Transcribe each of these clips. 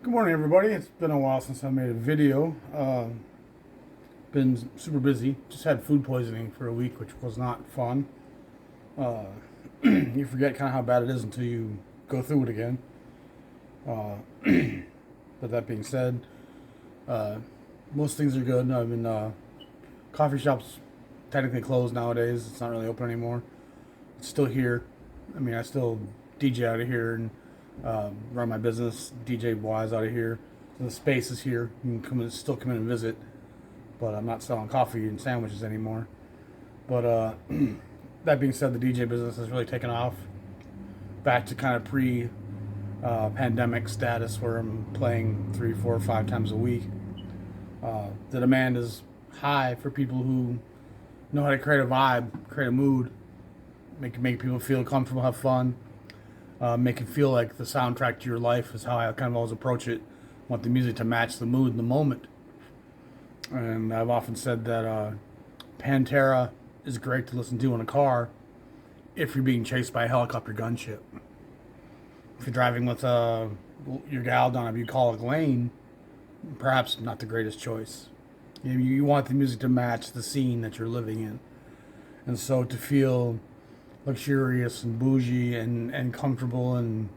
Good morning, everybody. It's been a while since I made a video. Been super busy. Just had food poisoning for a week, which was not fun. Uh, you forget kind of how bad it is until you go through it again. Uh, but that being said, uh, most things are good. I mean, coffee shops technically closed nowadays. It's not really open anymore. It's still here. I mean, I still DJ out of here and run my business, DJ wise out of here. So the space is here. You can still come in and visit, but I'm not selling coffee and sandwiches anymore. But that being said, the DJ business has really taken off. Back to kind of pre-pandemic status, where I'm playing 3, 4, 5 times a week. The demand is high for people who know how to create a vibe, create a mood, make people feel comfortable, have fun, make it feel like the soundtrack to your life is how I kind of always approach it. I want the music to match the mood in the moment. And I've often said that Pantera is great to listen to in a car if you're being chased by a helicopter gunship. If you're driving with your gal down a bucolic lane, perhaps not the greatest choice. You want the music to match the scene that you're living in. And so to feel luxurious and bougie and comfortable and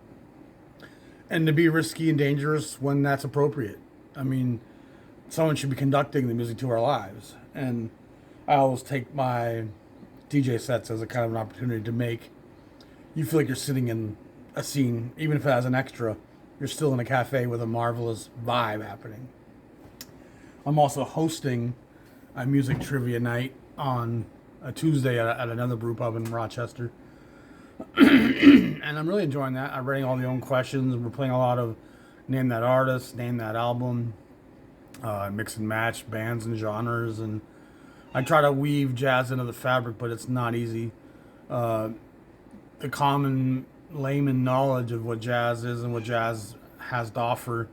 to be risky and dangerous when that's appropriate. I mean, someone should be conducting the music to our lives. And I always take my DJ sets as a kind of an opportunity to make you feel like you're sitting in a scene, even if it has an extra. You're still in a cafe with a marvelous vibe happening. I'm also hosting a music trivia night on a Tuesday at another brew pub in Rochester. And I'm really enjoying that. I'm writing all the own questions. We're playing a lot of name that artist, name that album, mix and match bands and genres. And I try to weave jazz into the fabric, but it's not easy. The common layman knowledge of what jazz is and what jazz has to offer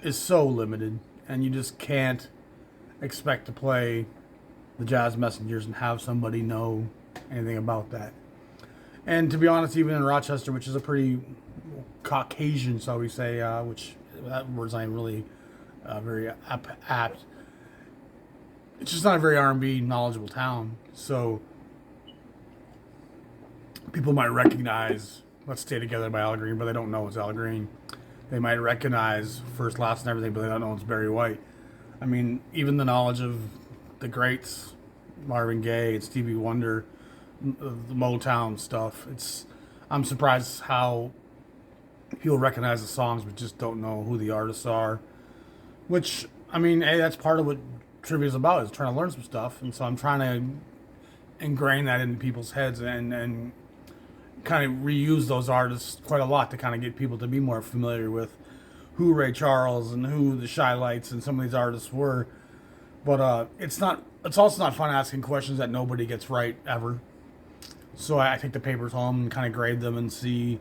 is so limited. And you just can't expect to play the Jazz Messengers and have somebody know anything about that. And to be honest, even in Rochester, which is a pretty Caucasian, shall we say, which that word's not even really very apt. It's just not a very R&B knowledgeable town. So people might recognize "Let's Stay Together" by Al Green, but they don't know it's Al Green. They might recognize First, Last, and everything, but they don't know it's Barry White. I mean, even the knowledge of the greats, Marvin Gaye and Stevie Wonder, the Motown stuff. I'm surprised how people recognize the songs but just don't know who the artists are. Which, I mean, hey, that's part of what trivia is about, is trying to learn some stuff. And so I'm trying to ingrain that into people's heads and kind of reuse those artists quite a lot to kind of get people to be more familiar with who Ray Charles and who the Shy Lights and some of these artists were. But it's also not fun asking questions that nobody gets right ever. So I take the papers home and kind of grade them and see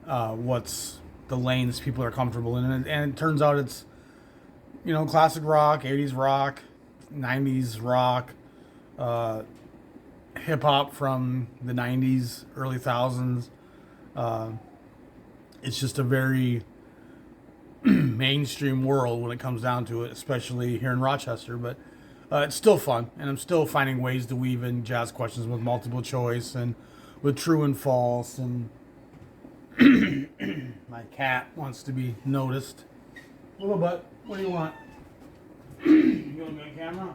what's the lanes people are comfortable in. And it turns out it's, classic rock, 80s rock, 90s rock, hip hop from the 90s, early thousands. It's just a very mainstream world when it comes down to it, especially here in Rochester. But it's still fun, and I'm still finding ways to weave in jazz questions with multiple choice and with true and false. And my cat wants to be noticed. Little butt, what do you want? You want to be on camera?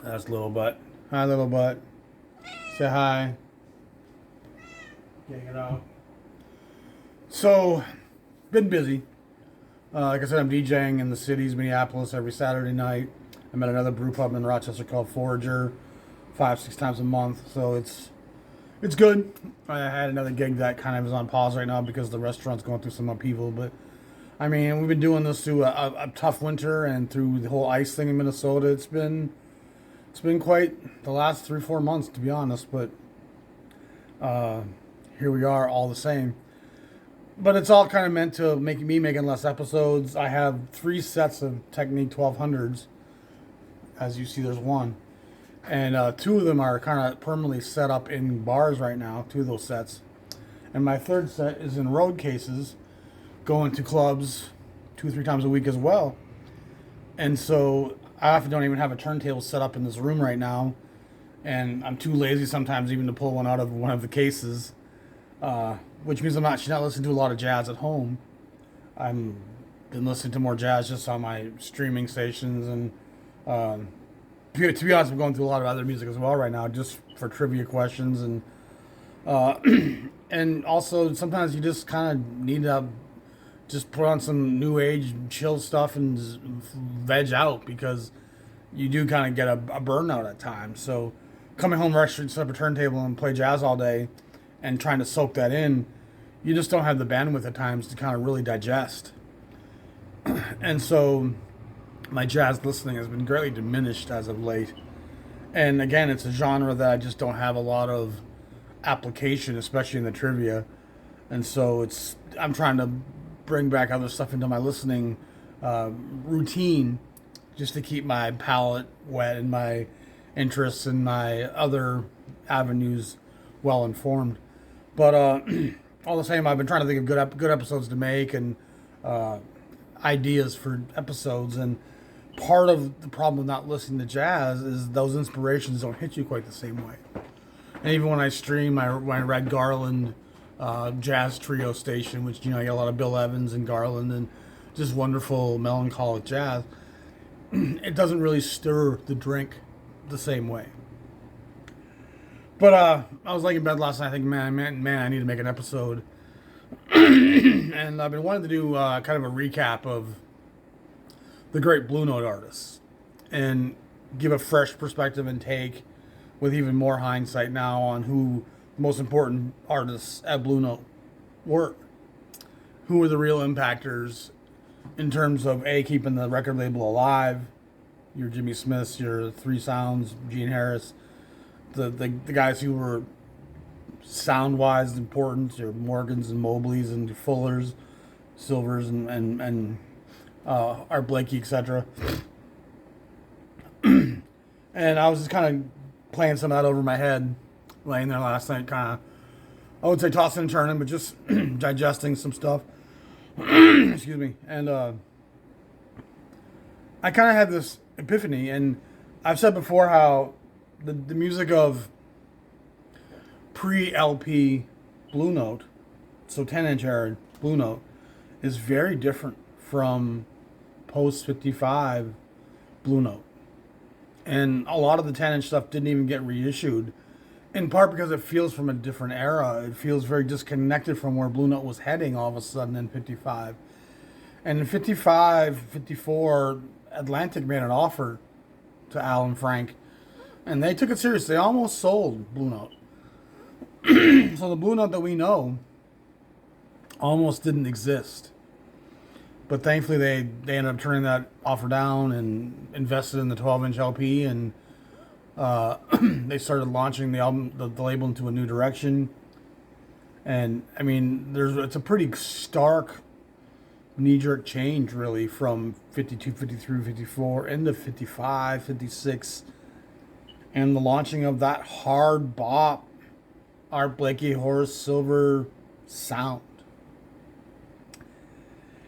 That's Little Butt. Hi, Little Butt. Say hi. Getting it out. So, been busy. Like I said, I'm DJing in the cities, Minneapolis, every Saturday night. I'm at another brew pub in Rochester called Forager, 5-6 times a month. So it's good. I had another gig that kind of is on pause right now because the restaurant's going through some upheaval. But I mean, we've been doing this through a tough winter and through the whole ice thing in Minnesota. It's been quite the last 3-4 months, to be honest. But here we are, all the same. But it's all kind of meant to make me making less episodes. I have 3 sets of Technique 1200s. As you see, there's one. And 2 of them are kind of permanently set up in bars right now, 2 of those sets. And my 3rd set is in road cases, going to clubs 2 or 3 times a week as well. And so I often don't even have a turntable set up in this room right now. And I'm too lazy sometimes even to pull one out of one of the cases, which means I'm not listening to a lot of jazz at home. I'm been listening to more jazz just on my streaming stations, and to be honest, I'm going through a lot of other music as well right now, just for trivia questions, and and also sometimes you just kind of need to just put on some new age chill stuff and just veg out, because you do kind of get a burnout at times. So coming home, rushing to set up a turntable and play jazz all day and trying to soak that in, you just don't have the bandwidth at times to kind of really digest. And so my jazz listening has been greatly diminished as of late. And again, it's a genre that I just don't have a lot of application, especially in the trivia. And so I'm trying to bring back other stuff into my listening routine, just to keep my palate wet and my interests and my other avenues well informed. But all the same, I've been trying to think of good episodes to make, and ideas for episodes. And part of the problem with not listening to jazz is those inspirations don't hit you quite the same way. And even when I stream my Red Garland jazz trio station, which, I get a lot of Bill Evans and Garland and just wonderful melancholic jazz, it doesn't really stir the drink the same way. But I was laying in bed last night thinking, man, I need to make an episode. And I've been wanting to do kind of a recap of the great Blue Note artists and give a fresh perspective and take, with even more hindsight now, on who the most important artists at Blue Note were. Who were the real impactors in terms of keeping the record label alive. Your Jimmy Smiths, your Three Sounds, Gene Harris, the guys who were sound-wise important, your Morgans and Mobleys and Fullers, Silvers and Art Blakey, etc. And I was just kind of playing some of that over my head, laying there last night, kind of, I would say tossing and turning, but just digesting some stuff. Excuse me. And I kind of had this epiphany, and I've said before how the music of pre-LP Blue Note, so 10-inch era Blue Note, is very different from post-55 Blue Note. And a lot of the 10-inch stuff didn't even get reissued, in part because it feels from a different era. It feels very disconnected from where Blue Note was heading all of a sudden in 55. And in 55, 54, Atlantic made an offer to Al and Frank, and they took it serious. They almost sold Blue Note. So the Blue Note that we know almost didn't exist. But thankfully they ended up turning that offer down and invested in the 12-inch LP, and they started launching the album, the label, into a new direction. And I mean, it's a pretty stark knee-jerk change, really, from 52, 53, 54 into 55, 56, and the launching of that hard bop Art Blakey, Horace Silver sound.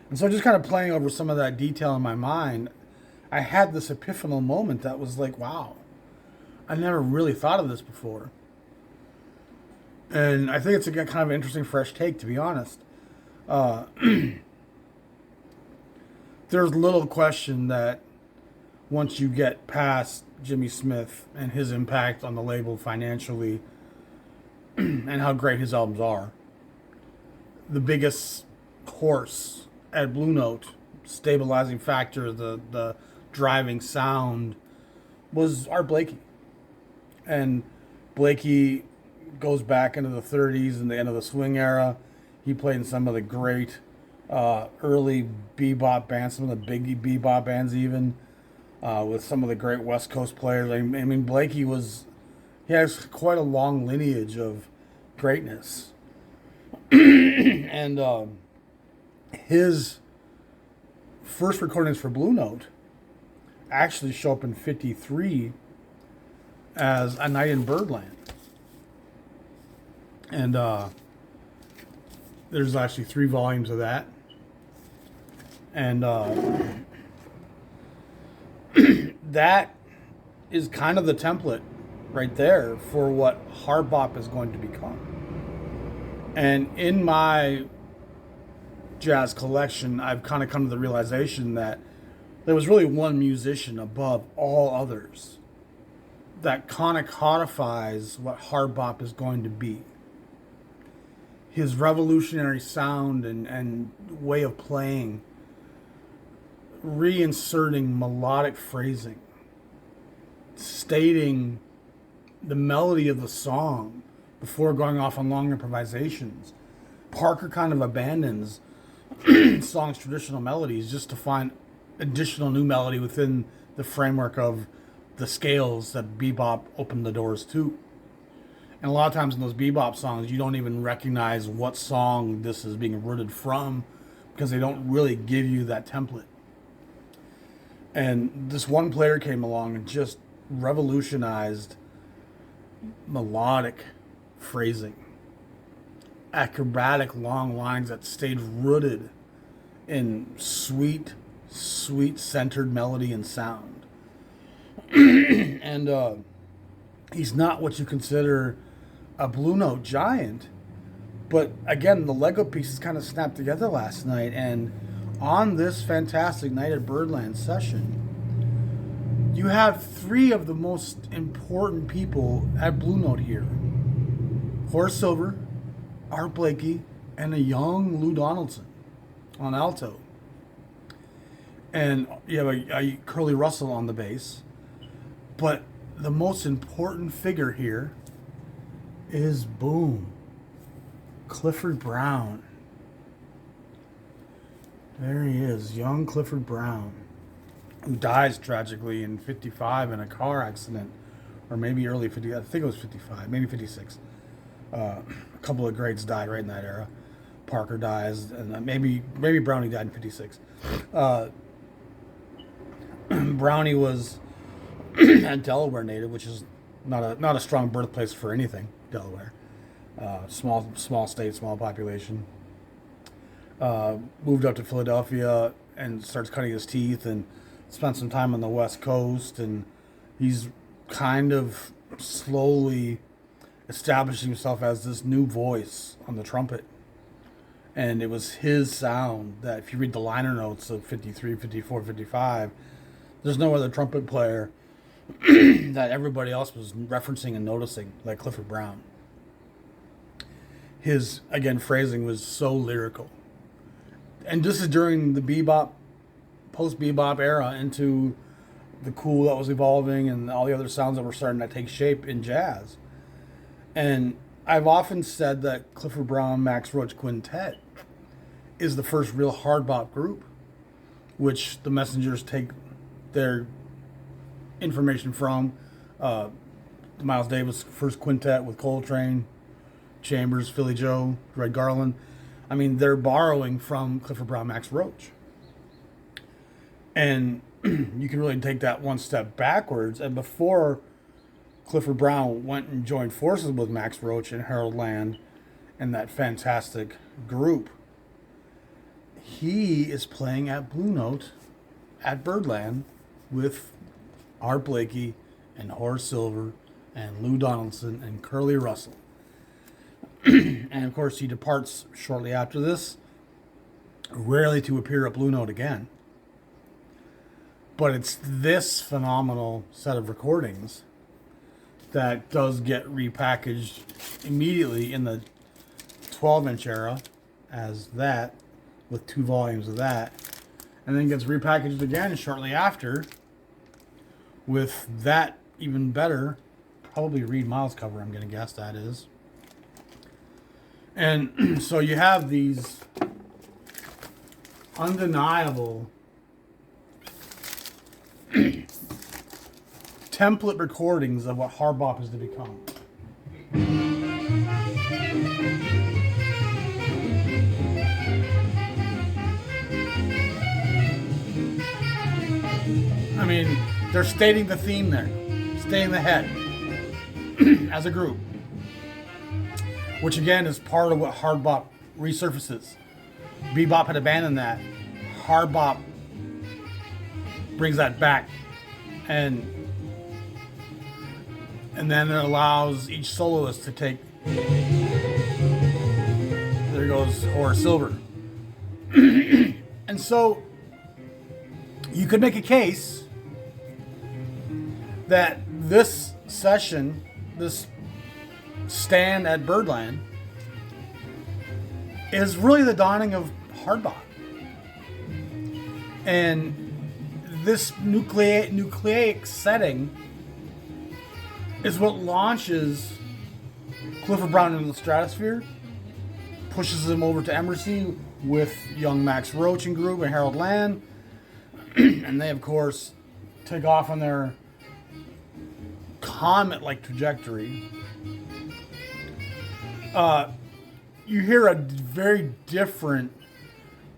And so just kind of playing over some of that detail in my mind, I had this epiphanal moment that was like, wow, I never really thought of this before. And I think it's a kind of interesting, fresh take, to be honest. There's little question that once you get past Jimmy Smith and his impact on the label financially and how great his albums are, the biggest horse at Blue Note, stabilizing factor, the driving sound, was Art Blakey. And Blakey goes back into the 30s and the end of the swing era. He played in some of the great early bebop bands, some of the big bebop bands even, with some of the great West Coast players. I mean, Blakey he has quite a long lineage of greatness. And his first recordings for Blue Note actually show up in 53 as A Night in Birdland. And there's actually 3 volumes of that. And that is kind of the template right there for what hard bop is going to become. And in my jazz collection, I've kind of come to the realization that there was really one musician above all others that kind of codifies what hard bop is going to be. His revolutionary sound and way of playing, reinserting melodic phrasing, stating the melody of the song before going off on long improvisations. Parker kind of abandons song's traditional melodies just to find additional new melody within the framework of the scales that bebop opened the doors to. And a lot of times in those bebop songs, you don't even recognize what song this is being rooted from because they don't really give you that template. And this one player came along and just revolutionized melodic phrasing, acrobatic long lines that stayed rooted in sweet centered melody and sound. And he's not what you consider a Blue Note giant, but again, the Lego pieces kind of snapped together last night, and on this fantastic night at Birdland session, you have three of the most important people at Blue Note here. Horace Silver, Art Blakey, and a young Lou Donaldson on alto. And you have a Curly Russell on the bass. But the most important figure here is, boom, Clifford Brown. There he is, young Clifford Brown, who dies tragically in 55 in a car accident, or maybe early 50, I think it was 55, maybe 56. A couple of greats died right in that era. Parker dies, and maybe Brownie died in 56. Brownie was a Delaware native, which is not a strong birthplace for anything. Delaware, small state, small population. Moved up to Philadelphia and starts cutting his teeth, and spent some time on the West Coast, and he's kind of slowly establishing himself as this new voice on the trumpet. And it was his sound that, if you read the liner notes of 53, 54, 55, there's no other trumpet player that everybody else was referencing and noticing like Clifford Brown. His, again, phrasing was so lyrical. And this is during the bebop, post-bebop era, into the cool that was evolving and all the other sounds that were starting to take shape in jazz. And I've often said that Clifford Brown Max Roach Quintet is the first real hard bop group, which the Messengers take their information from. Miles Davis' first quintet with Coltrane, Chambers, Philly Joe, Red Garland. I mean, they're borrowing from Clifford Brown Max Roach. And you can really take that one step backwards. And before Clifford Brown went and joined forces with Max Roach and Harold Land and that fantastic group, he is playing at Blue Note at Birdland with Art Blakey and Horace Silver and Lou Donaldson and Curly Russell. And of course, he departs shortly after this, rarely to appear at Blue Note again. But it's this phenomenal set of recordings that does get repackaged immediately in the 12-inch era as that, with 2 volumes of that, and then gets repackaged again shortly after with that even better, probably Reed Miles cover, I'm going to guess that is. And so you have these undeniable template recordings of what hard bop is to become. I mean, they're stating the theme there, staying the head as a group, which again is part of what hard bop resurfaces. Bebop had abandoned that. Hard Bop brings that back, and then it allows each soloist to take. There goes Horace Silver. And so you could make a case that this session, this stand at Birdland, is really the dawning of hard bop. And this nucleic setting is what launches Clifford Brown into the stratosphere, pushes him over to Emersy with young Max Roach and group and Harold Land, and they of course take off on their comet-like trajectory. You hear a very different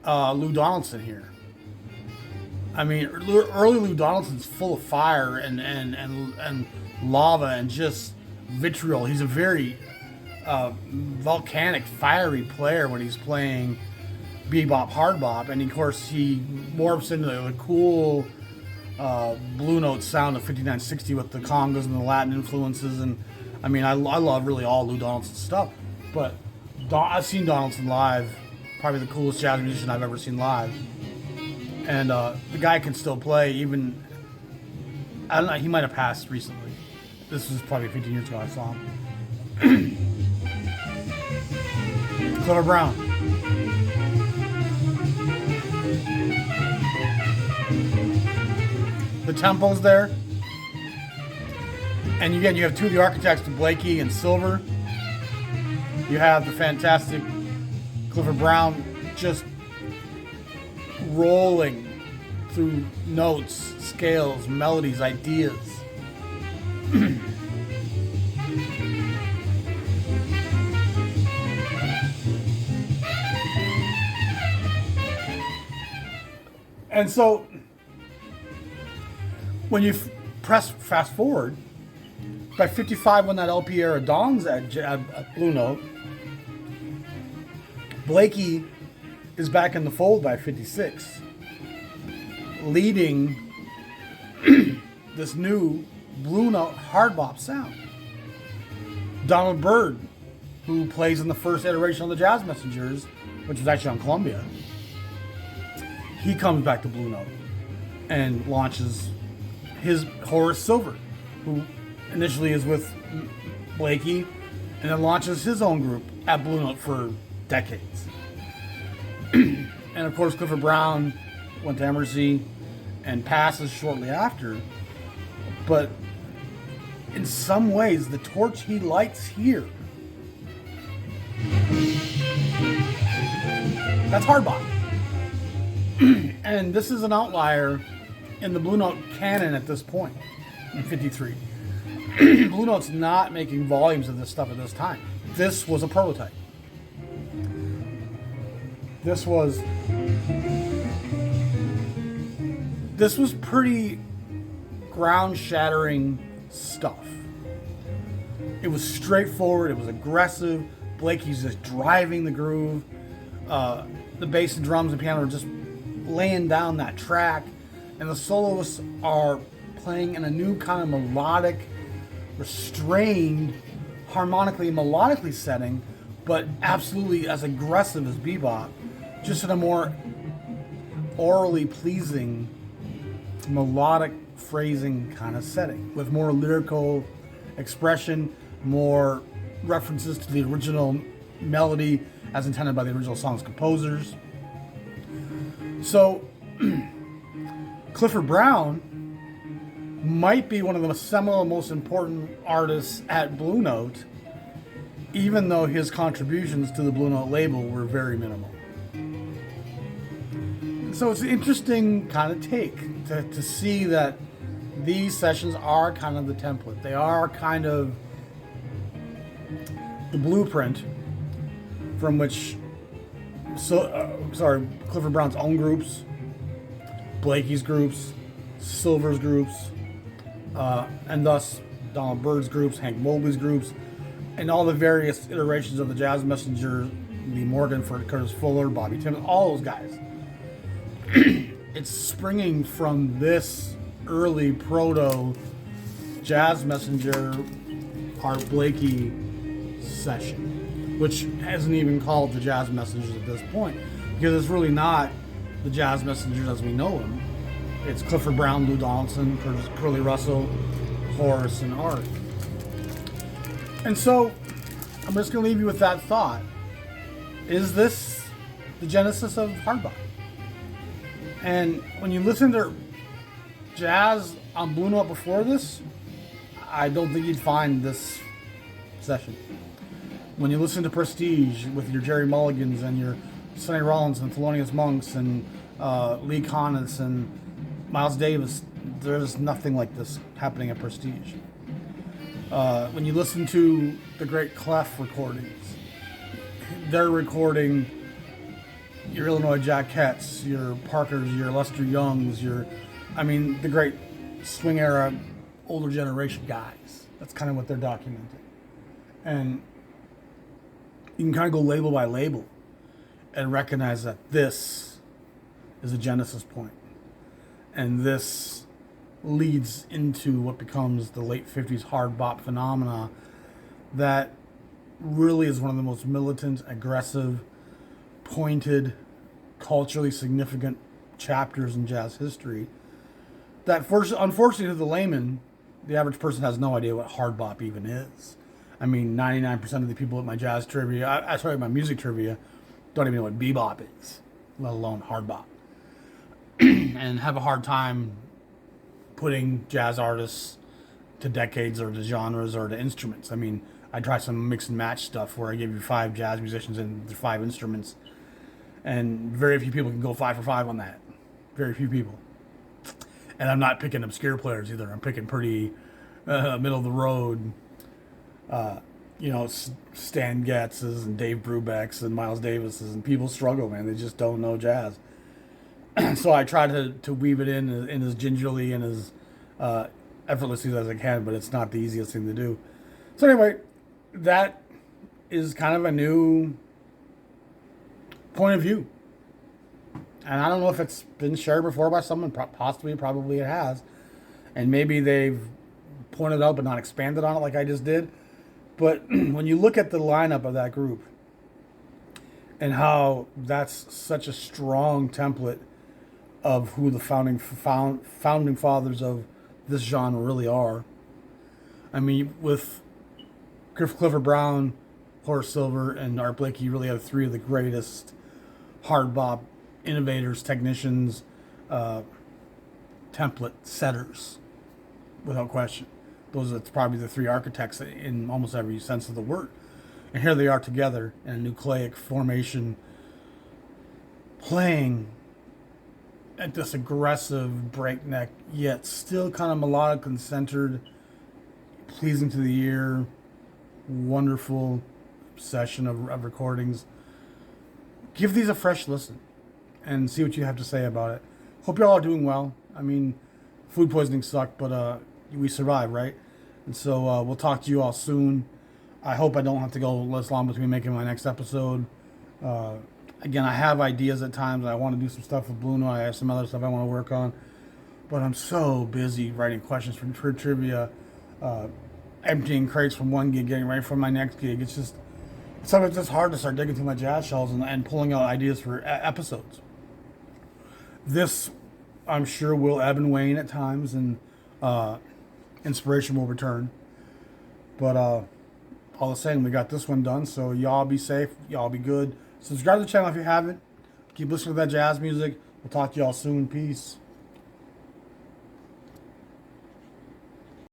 Lou Donaldson here. I mean, early Lou Donaldson's full of fire and lava and just vitriol. He's a very volcanic, fiery player when he's playing bebop, hard bop, and of course he morphs into the cool Blue Note sound of 5960 with the congas and the Latin influences. And I mean, I love really all Lou Donaldson stuff, but I've seen Donaldson live, probably the coolest jazz musician I've ever seen live. And the guy can still play, even, I don't know, he might have passed recently. This was probably 15 years ago I saw him. Clifford Brown. The tempo's there. And again, you have two of the architects, Blakey and Silver. You have the fantastic Clifford Brown just rolling through notes, scales, melodies, ideas. And so when you press fast forward, by 55, when that LP era dawns at Blue Note, Blakey is back in the fold by 56, leading this new Blue Note hard bop sound. Donald Byrd, who plays in the first iteration of the Jazz Messengers, which was actually on Columbia, he comes back to Blue Note and launches his Horace Silver, who initially is with Blakey, and then launches his own group at Blue Note for decades. And of course, Clifford Brown went to Emersy and passes shortly after. But in some ways, the torch he lights here, that's hard bop. And this is an outlier in the Blue Note canon at this point, in 53. Blue Note's not making volumes of this stuff at this time. This was a prototype. This was pretty ground-shattering stuff. It was straightforward. It was aggressive. Blakey's just driving the groove. The bass and drums and piano are just laying down that track, and the soloists are playing in a new kind of melodic, restrained, harmonically and melodically setting, but absolutely as aggressive as bebop, just in a more orally pleasing, melodic phrasing kind of setting, with more lyrical expression, more references to the original melody as intended by the original song's composers. So Clifford Brown might be one of the seminal, most important artists at Blue Note, even though his contributions to the Blue Note label were very minimal. So it's an interesting kind of take to see that these sessions are kind of the template. They are kind of the blueprint from which Clifford Brown's own groups, Blakey's groups, Silver's groups, and thus Donald Byrd's groups, Hank Mobley's groups, and all the various iterations of the Jazz Messenger, Lee Morgan, Curtis Fuller, Bobby Timmons, all those guys it's springing from this early proto jazz messenger Art Blakey session, which isn't even called the Jazz Messengers at this point, because it's really not the Jazz Messengers as we know them. It's Clifford Brown, Lou Donaldson, Curly Russell, Horace, and Art. And so, I'm just going to leave you with that thought. Is this the genesis of hard bop? And when you listen to jazz on Blue Note before this, I don't think you'd find this session. When you listen to Prestige with your Jerry Mulligans and your Sonny Rollins and Thelonious Monks and Lee Konitz and Miles Davis, there's nothing like this happening at Prestige. When you listen to the great Clef recordings, they're recording your Illinois Jackettes, your Parkers, your Lester Youngs, the great swing era, older generation guys. That's kind of what they're documenting. And you can kind of go label by label and recognize that this is a genesis point. And this leads into what becomes the late 50s hard bop phenomena that really is one of the most militant, aggressive, pointed, culturally significant chapters in jazz history that, unfortunately, to the layman, the average person has no idea what hard bop even is. I mean, 99% of the people at my jazz trivia, my music trivia, don't even know what bebop is, let alone hard bop. And have a hard time putting jazz artists to decades or to genres or to instruments. I mean, I try some mix and match stuff where I give you 5 jazz musicians and 5 instruments, and very few people can go 5 for 5 on that. Very few people. And I'm not picking obscure players either. I'm picking pretty middle of the road, Stan Getz's and Dave Brubeck's and Miles Davis's, and people struggle, man. They just don't know jazz. So I try to weave it in as gingerly and as effortlessly as I can, but it's not the easiest thing to do. So anyway, that is kind of a new point of view. And I don't know if it's been shared before by someone, probably it has. And maybe they've pointed out but not expanded on it like I just did. But when you look at the lineup of that group and how that's such a strong template of who the founding fathers of this genre really are. I mean, with Clifford Brown, Horace Silver, and Art Blakey, you really have 3 of the greatest hard bop innovators, technicians, template setters, without question. Those are probably the 3 architects in almost every sense of the word. And here they are together in a nucleic formation, playing at this aggressive, breakneck, yet still kind of melodic and centered, pleasing to the ear, wonderful session of recordings. Give these a fresh listen and see what you have to say about it. Hope y'all are doing well. I mean, food poisoning sucked, but we survived, right? And so we'll talk to you all soon. I hope I don't have to go less long between making my next episode. Again, I have ideas at times. I want to do some stuff with Blue Note. I have some other stuff I want to work on. But I'm so busy writing questions for trivia, emptying crates from one gig, getting ready for my next gig. It's sometimes just hard to start digging through my jazz shelves and pulling out ideas for episodes. This, I'm sure, will ebb and wane at times, and inspiration will return. But all the same, we got this one done, so y'all be safe, y'all be good. Subscribe to the channel if you haven't. Keep listening to that jazz music. We'll talk to y'all soon. Peace.